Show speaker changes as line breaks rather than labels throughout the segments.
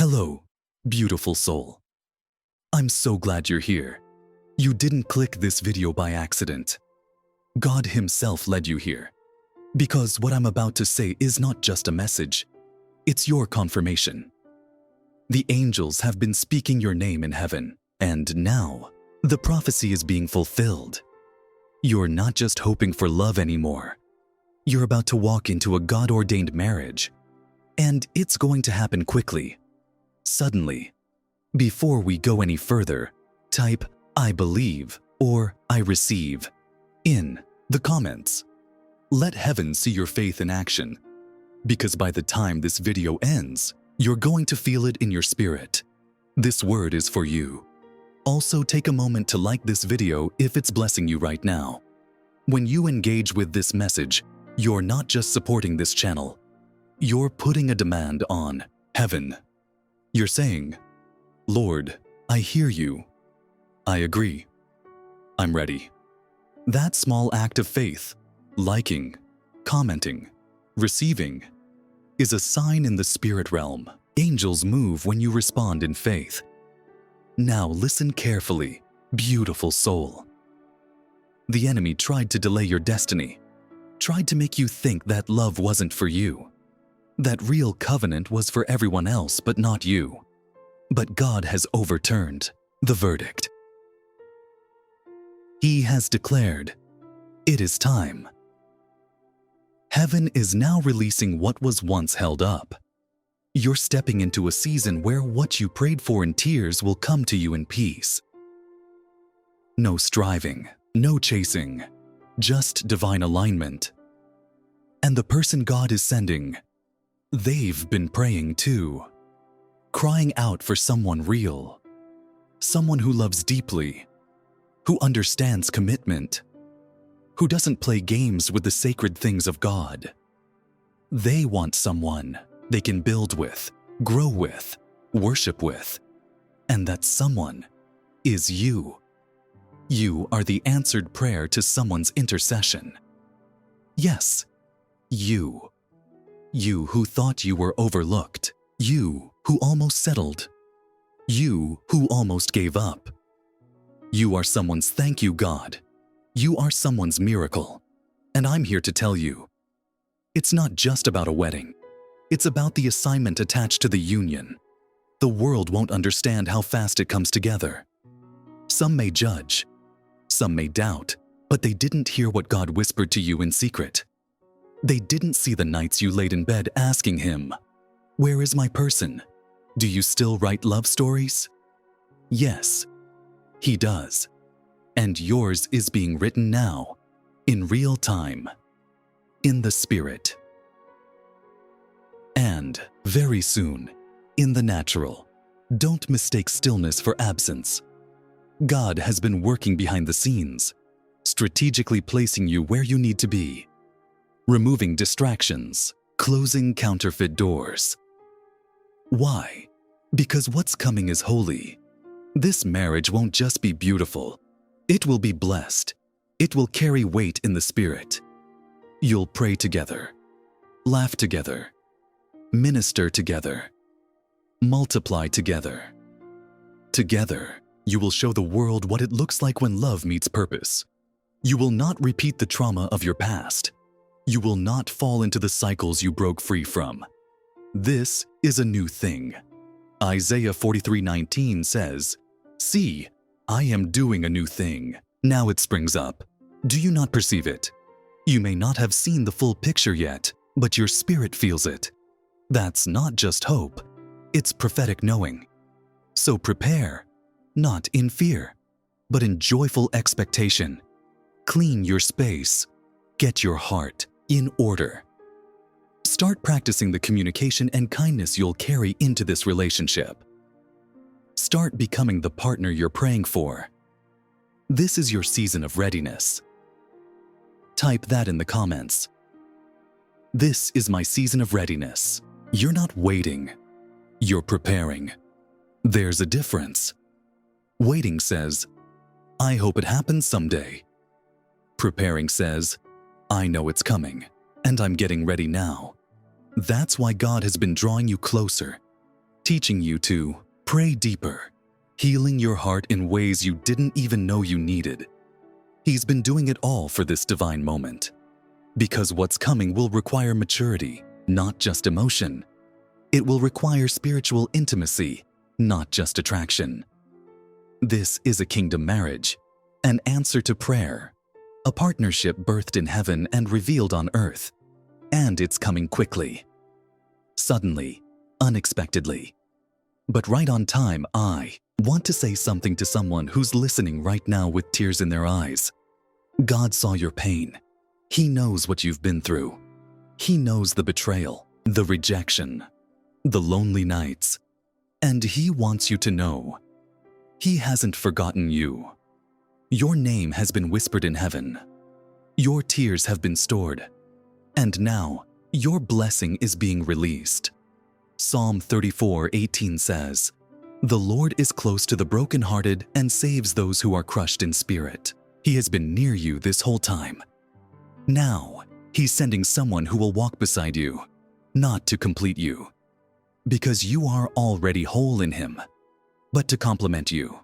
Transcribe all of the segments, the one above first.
Hello, beautiful soul. I'm so glad you're here. You didn't click this video by accident. God Himself led you here. Because what I'm about to say is not just a message, it's your confirmation. The angels have been speaking your name in heaven, and now the prophecy is being fulfilled. You're not just hoping for love anymore. You're about to walk into a God-ordained marriage, and it's going to happen quickly. Suddenly. Before we go any further, type "I believe" or "I receive" in the comments. Let heaven see your faith in action, because by the time this video ends, you're going to feel it in your spirit. This word is for you. Also, take a moment to like this video if it's blessing you right now. When you engage with this message, you're not just supporting this channel. You're putting a demand on heaven. You're saying, "Lord, I hear you. I agree. I'm ready." That small act of faith, liking, commenting, receiving, is a sign in the spirit realm. Angels move when you respond in faith. Now listen carefully, beautiful soul. The enemy tried to delay your destiny, tried to make you think that love wasn't for you, that real covenant was for everyone else but not you. But God has overturned the verdict. He has declared, it is time. Heaven is now releasing what was once held up. You're stepping into a season where what you prayed for in tears will come to you in peace. No striving, no chasing, just divine alignment. And the person God is sending, they've been praying too, crying out for someone real, someone who loves deeply, who understands commitment, who doesn't play games with the sacred things of God. They want someone they can build with, grow with, worship with, and that someone is you. You are the answered prayer to someone's intercession. Yes, you. You who thought you were overlooked. You who almost settled. You who almost gave up. You are someone's thank you, God. You are someone's miracle. And I'm here to tell you, it's not just about a wedding. It's about the assignment attached to the union. The world won't understand how fast it comes together. Some may judge. Some may doubt, but they didn't hear what God whispered to you in secret. They didn't see the nights you laid in bed asking Him, "Where is my person? Do you still write love stories?" Yes, He does. And yours is being written now, in real time, in the Spirit. And very soon, in the natural. Don't mistake stillness for absence. God has been working behind the scenes, strategically placing you where you need to be, removing distractions, closing counterfeit doors. Why? Because what's coming is holy. This marriage won't just be beautiful. It will be blessed. It will carry weight in the Spirit. You'll pray together, laugh together, minister together, multiply together. Together, you will show the world what it looks like when love meets purpose. You will not repeat the trauma of your past. You will not fall into the cycles you broke free from. This is a new thing. Isaiah 43:19 says, "See, I am doing a new thing. Now it springs up. Do you not perceive it? You may not have seen the full picture yet, but your spirit feels it." That's not just hope. It's prophetic knowing. So prepare, not in fear, but in joyful expectation. Clean your space. Get your heart in order. Start practicing the communication and kindness you'll carry into this relationship. Start becoming the partner you're praying for. This is your season of readiness. Type that in the comments. This is my season of readiness. You're not waiting. You're preparing. There's a difference. Waiting says, "I hope it happens someday." Preparing says, "I know it's coming, and I'm getting ready now." That's why God has been drawing you closer. teaching you to pray deeper, healing your heart in ways you didn't even know you needed. He's been doing it all for this divine moment. Because what's coming will require maturity, not just emotion. It will require spiritual intimacy, not just attraction. This is a kingdom marriage, an answer to prayer, a partnership birthed in heaven and revealed on earth, and it's coming quickly. Suddenly, unexpectedly. But right on time, I want to say something to someone who's listening right now with tears in their eyes. God saw your pain. He knows what you've been through. He knows the betrayal, the rejection, the lonely nights. And He wants you to know, He hasn't forgotten you. Your name has been whispered in heaven. Your tears have been stored. And now, your blessing is being released. Psalm 34:18 says, "The Lord is close to the brokenhearted and saves those who are crushed in spirit." He has been near you this whole time. Now, He's sending someone who will walk beside you, not to complete you, because you are already whole in Him, but to complement you,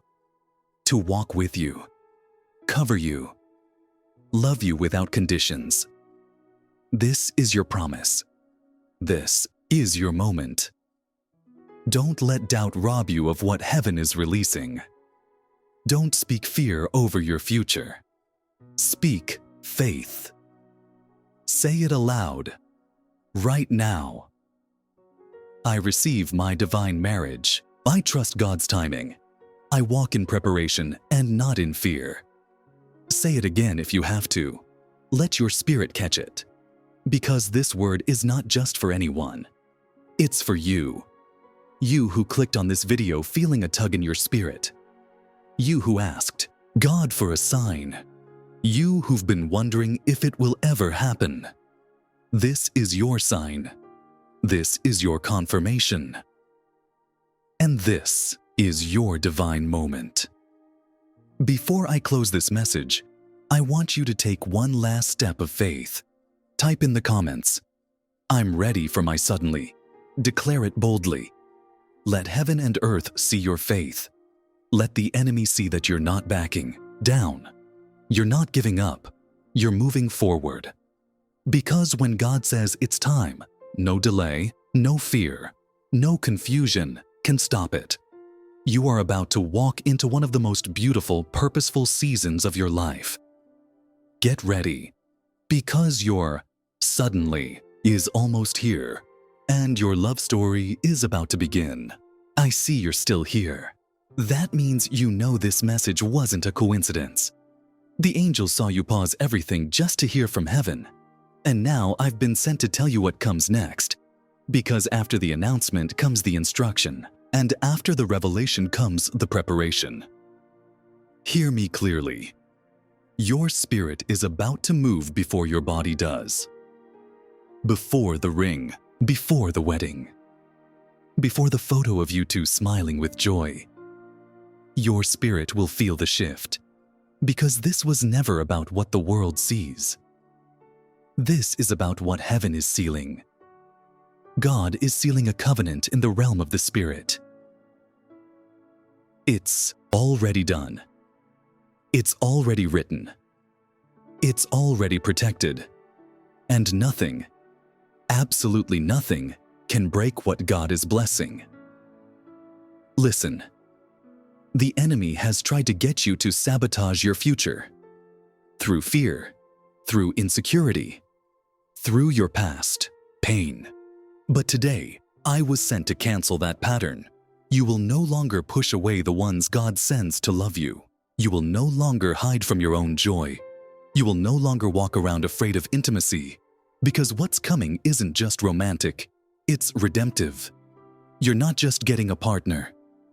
to walk with you, cover you, love you without conditions. This is your promise. This is your moment. Don't let doubt rob you of what heaven is releasing. Don't speak fear over your future. Speak faith. Say it aloud, right now. I receive my divine marriage. I trust God's timing. I walk in preparation and not in fear. Say it again if you have to. Let your spirit catch it. Because this word is not just for anyone. It's for you. You who clicked on this video feeling a tug in your spirit. You who asked God for a sign. You who've been wondering if it will ever happen. This is your sign. This is your confirmation. And this is your divine moment. Before I close this message, I want you to take one last step of faith. Type in the comments, "I'm ready for my suddenly." Declare it boldly. Let heaven and earth see your faith. Let the enemy see that you're not backing down. You're not giving up. You're moving forward. Because when God says it's time, no delay, no fear, no confusion can stop it. You are about to walk into one of the most beautiful, purposeful seasons of your life. Get ready, because your suddenly is almost here, and your love story is about to begin. I see you're still here. That means you know this message wasn't a coincidence. The angels saw you pause everything just to hear from heaven. And now I've been sent to tell you what comes next. Because after the announcement comes the instruction, and after the revelation comes the preparation. Hear me clearly. Your spirit is about to move before your body does. Before the ring, before the wedding, before the photo of you two smiling with joy. Your spirit will feel the shift, because this was never about what the world sees. This is about what heaven is sealing. God is sealing a covenant in the realm of the Spirit. It's already done. It's already written. It's already protected. And nothing, absolutely nothing, can break what God is blessing. Listen. The enemy has tried to get you to sabotage your future. Through fear, through insecurity, through your past, pain. But today, I was sent to cancel that pattern. You will no longer push away the ones God sends to love you. You will no longer hide from your own joy. You will no longer walk around afraid of intimacy. Because what's coming isn't just romantic, it's redemptive. You're not just getting a partner,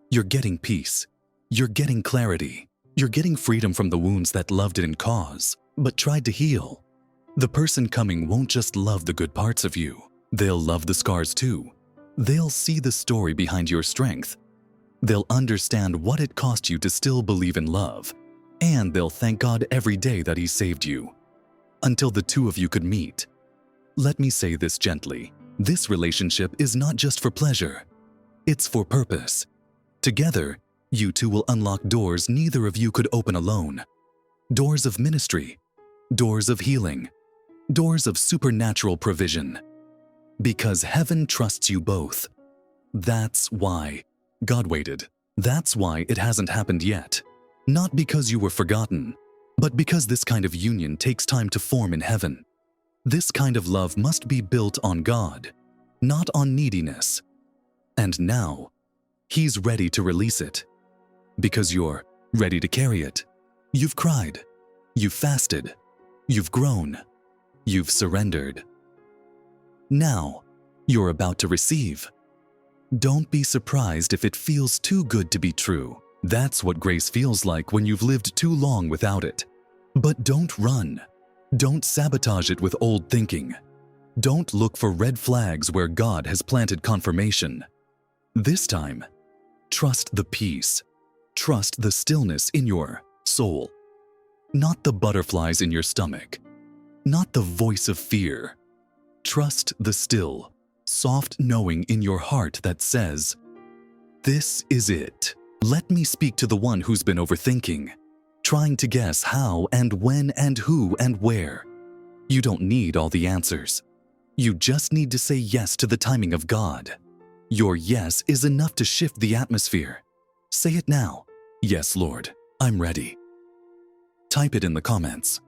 you're getting peace. You're getting clarity. You're getting freedom from the wounds that love didn't cause, but tried to heal. The person coming won't just love the good parts of you. They'll love the scars too. They'll see the story behind your strength. They'll understand what it cost you to still believe in love. And they'll thank God every day that He saved you. Until the two of you could meet. Let me say this gently. This relationship is not just for pleasure. It's for purpose. Together, you two will unlock doors neither of you could open alone. Doors of ministry, doors of healing, doors of supernatural provision. Because heaven trusts you both. That's why God waited. That's why it hasn't happened yet. Not because you were forgotten, but because this kind of union takes time to form in heaven. This kind of love must be built on God, not on neediness. And now, He's ready to release it. Because you're ready to carry it. You've cried. You've fasted. You've grown. You've surrendered. Now, you're about to receive. Don't be surprised if it feels too good to be true. That's what grace feels like when you've lived too long without it. But don't run. Don't sabotage it with old thinking. Don't look for red flags where God has planted confirmation. This time, trust the peace. Trust the stillness in your soul. Not the butterflies in your stomach. Not the voice of fear. Trust the still, soft knowing in your heart that says, "This is it. Let me speak to the one who's been overthinking, trying to guess how and when and who and where." You don't need all the answers. You just need to say yes to the timing of God. Your yes is enough to shift the atmosphere. Say it now. "Yes, Lord, I'm ready." Type it in the comments.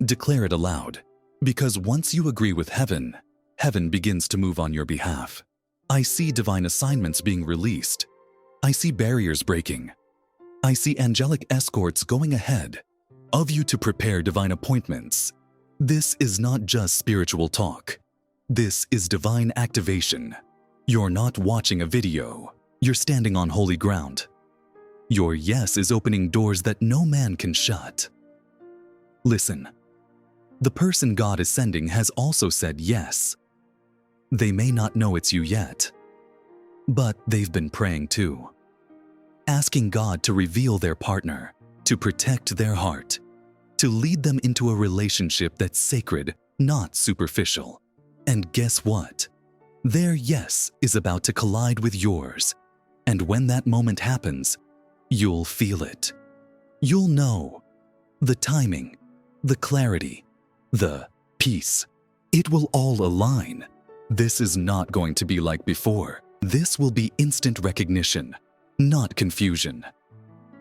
Declare it aloud. Because once you agree with heaven, heaven begins to move on your behalf. I see divine assignments being released. I see barriers breaking. I see angelic escorts going ahead of you to prepare divine appointments. This is not just spiritual talk. This is divine activation. You're not watching a video. You're standing on holy ground. Your yes is opening doors that no man can shut. Listen, the person God is sending has also said yes. They may not know it's you yet, but they've been praying too. Asking God to reveal their partner, to protect their heart, to lead them into a relationship that's sacred, not superficial. And guess what? Their yes is about to collide with yours. And when that moment happens, you'll feel it. You'll know the timing, the clarity, the peace. It will all align. This is not going to be like before. This will be instant recognition, not confusion.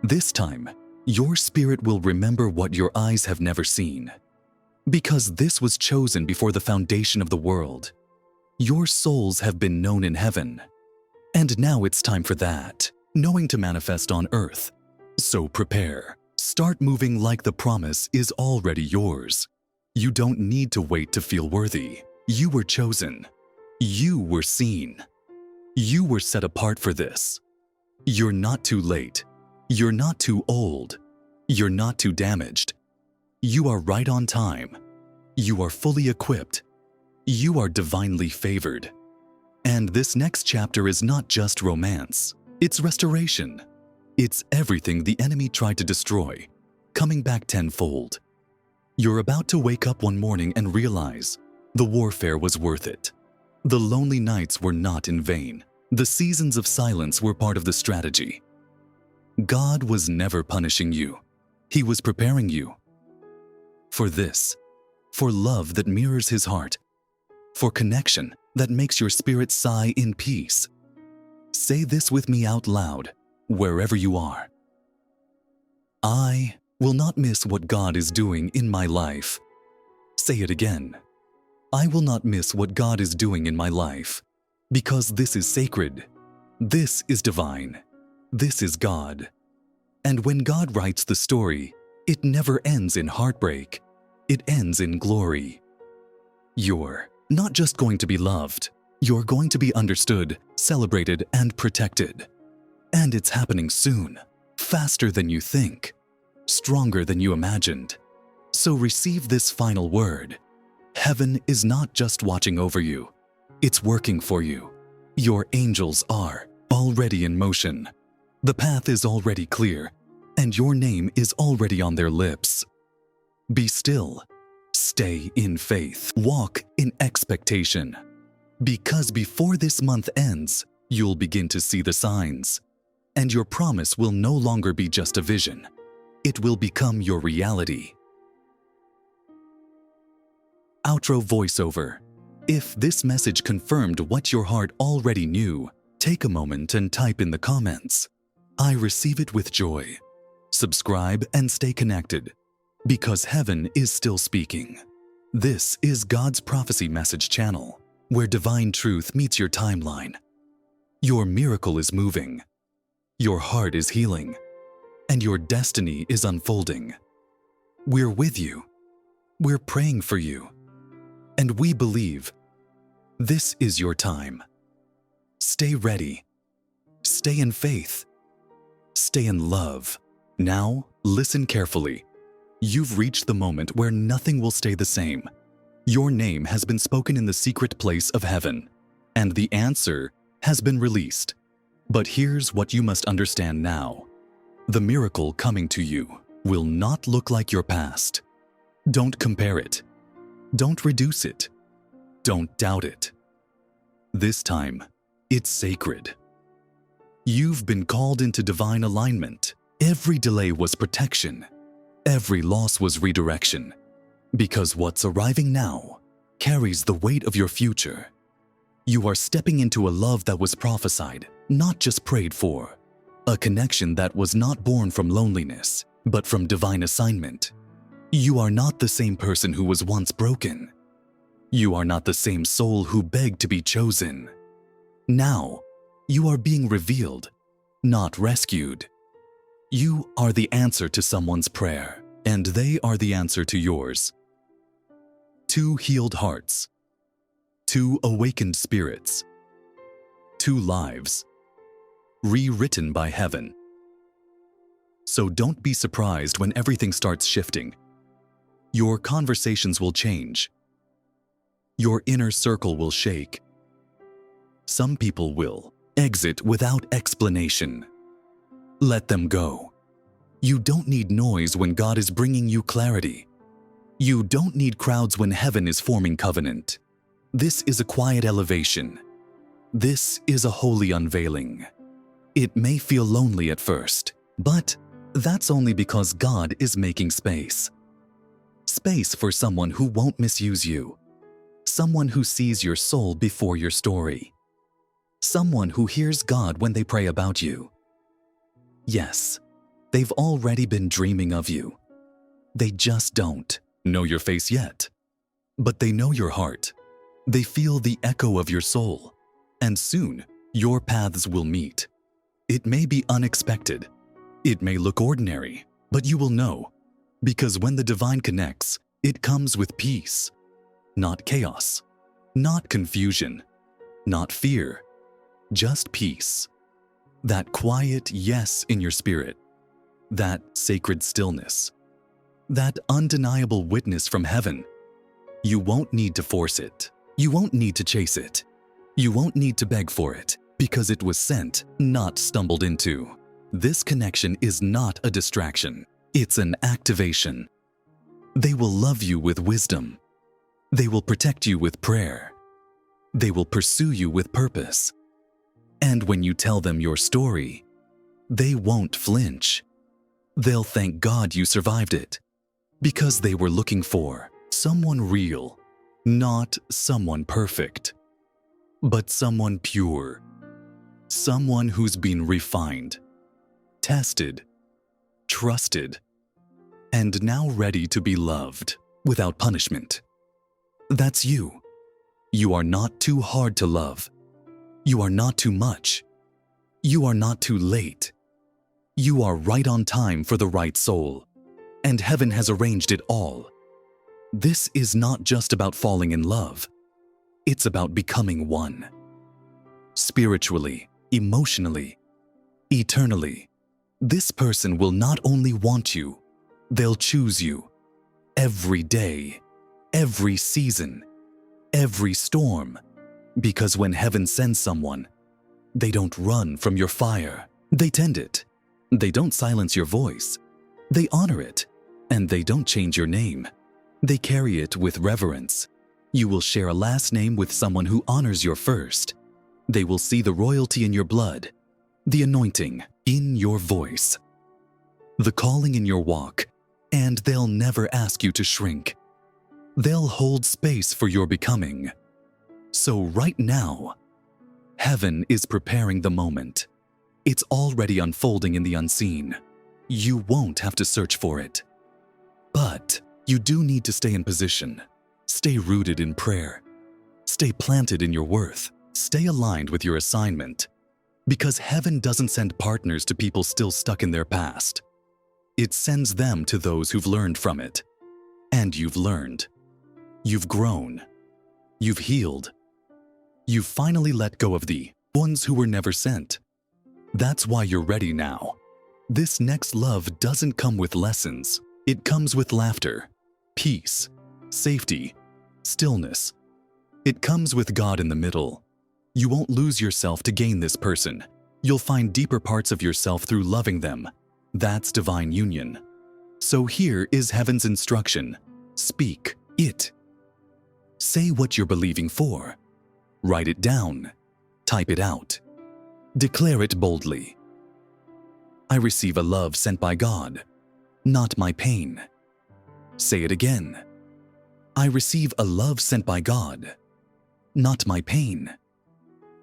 This time, your spirit will remember what your eyes have never seen. Because this was chosen before the foundation of the world. Your souls have been known in heaven. And now it's time for that, knowing to manifest on earth. So prepare. Start moving like the promise is already yours. You don't need to wait to feel worthy. You were chosen. You were seen. You were set apart for this. You're not too late. You're not too old. You're not too damaged. You are right on time. You are fully equipped. You are divinely favored. And this next chapter is not just romance. It's restoration. It's everything the enemy tried to destroy, coming back tenfold. You're about to wake up one morning and realize the warfare was worth it. The lonely nights were not in vain. The seasons of silence were part of the strategy. God was never punishing you. He was preparing you. For this, for love that mirrors His heart, for connection that makes your spirit sigh in peace. Say this with me out loud, wherever you are. I will not miss what God is doing in my life. Say it again. I will not miss what God is doing in my life, because this is sacred. This is divine. This is God. And when God writes the story, it never ends in heartbreak. It ends in glory. You're not just going to be loved. You're going to be understood, celebrated, and protected. And it's happening soon, faster than you think, stronger than you imagined. So receive this final word. Heaven is not just watching over you. It's working for you. Your angels are already in motion. The path is already clear, and your name is already on their lips. Be still. Stay in faith. Walk in expectation. Because before this month ends, You'll begin to see the signs, and your promise will no longer be just a vision. It will become your reality. Outro voiceover. If this message confirmed what your heart already knew, take a moment and type in the comments, "I receive it with joy." Subscribe and stay connected, because heaven is still speaking. This is God's Prophecy Message channel, where divine truth meets your timeline. Your miracle is moving, your heart is healing, and your destiny is unfolding. We're with you. We're praying for you. And we believe this is your time. Stay ready. Stay in faith. Stay in love. Now, listen carefully. You've reached the moment where nothing will stay the same. Your name has been spoken in the secret place of heaven, and the answer has been released. But here's what you must understand now. The miracle coming to you will not look like your past. Don't compare it. Don't reduce it. Don't doubt it. This time, it's sacred. You've been called into divine alignment. Every delay was protection. Every loss was redirection. Because what's arriving now carries the weight of your future. You are stepping into a love that was prophesied, not just prayed for. A connection that was not born from loneliness, but from divine assignment. You are not the same person who was once broken. You are not the same soul who begged to be chosen. Now, you are being revealed, not rescued. You are the answer to someone's prayer, and they are the answer to yours. 2 healed hearts, 2 awakened spirits, 2 lives, rewritten by heaven. So don't be surprised when everything starts shifting. Your conversations will change. Your inner circle will shake. Some people will exit without explanation. Let them go. You don't need noise when God is bringing you clarity. You don't need crowds when heaven is forming covenant. This is a quiet elevation. This is a holy unveiling. It may feel lonely at first, but that's only because God is making space. Space for someone who won't misuse you. Someone who sees your soul before your story. Someone who hears God when they pray about you. Yes, they've already been dreaming of you. They just don't know your face yet, but they know your heart. They feel the echo of your soul, and soon your paths will meet. It may be unexpected. It may look ordinary, but you will know, because when the divine connects, it comes with peace, not chaos, not confusion, not fear, just peace. That quiet yes in your spirit, that sacred stillness, that undeniable witness from heaven. You won't need to force it. You won't need to chase it. You won't need to beg for it, because it was sent, not stumbled into. This connection is not a distraction. It's an activation. They will love you with wisdom. They will protect you with prayer. They will pursue you with purpose. And when you tell them your story, they won't flinch. They'll thank God you survived it, because they were looking for someone real, not someone perfect, but someone pure, someone who's been refined, tested, trusted, and now ready to be loved without punishment. That's you. You are not too hard to love. You are not too much. You are not too late. You are right on time for the right soul, and heaven has arranged it all. This is not just about falling in love. It's about becoming one. Spiritually, emotionally, eternally. This person will not only want you, they'll choose you. Every day, every season, every storm. Because when heaven sends someone, they don't run from your fire. They tend it. They don't silence your voice. They honor it. And they don't change your name. They carry it with reverence. You will share a last name with someone who honors your first. They will see the royalty in your blood, the anointing in your voice, the calling in your walk, and they'll never ask you to shrink. They'll hold space for your becoming. So right now, heaven is preparing the moment. It's already unfolding in the unseen. You won't have to search for it. But you do need to stay in position. Stay rooted in prayer. Stay planted in your worth. Stay aligned with your assignment. Because heaven doesn't send partners to people still stuck in their past. It sends them to those who've learned from it. And you've learned. You've grown. You've healed. You've finally let go of the ones who were never sent. That's why you're ready now. This next love doesn't come with lessons. It comes with laughter, peace, safety, stillness. It comes with God in the middle. You won't lose yourself to gain this person. You'll find deeper parts of yourself through loving them. That's divine union. So here is heaven's instruction. Speak it. Say what you're believing for. Write it down. Type it out. Declare it boldly. I receive a love sent by God, not my pain. Say it again. I receive a love sent by God, not my pain.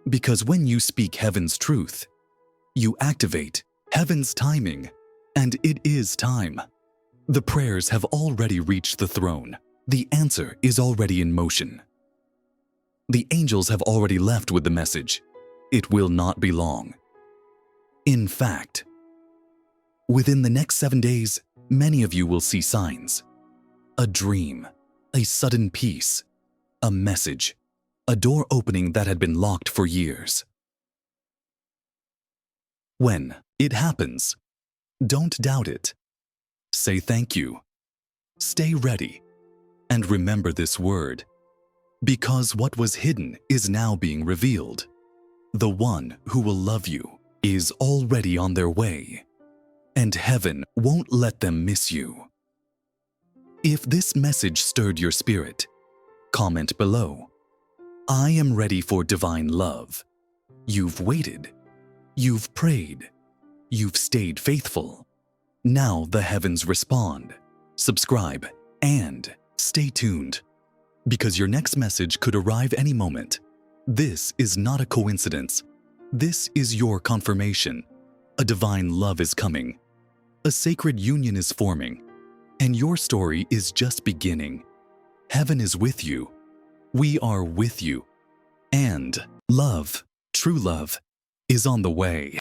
Because when you speak heaven's truth, you activate heaven's timing, and it is time. The prayers have already reached the throne. The answer is already in motion. The angels have already left with the message. It will not be long. In fact, within the next 7 days, many of you will see signs. A dream, a sudden peace, a message, a door opening that had been locked for years. When it happens, don't doubt it. Say thank you. Stay ready. And remember this word, because what was hidden is now being revealed. The one who will love you is already on their way, and heaven won't let them miss you. If this message stirred your spirit, comment below. I am ready for divine love. You've waited. You've prayed. You've stayed faithful. Now the heavens respond. Subscribe and stay tuned, because your next message could arrive any moment. This is not a coincidence. This is your confirmation. A divine love is coming. A sacred union is forming. And your story is just beginning. Heaven is with you. We are with you. And love, true love, is on the way.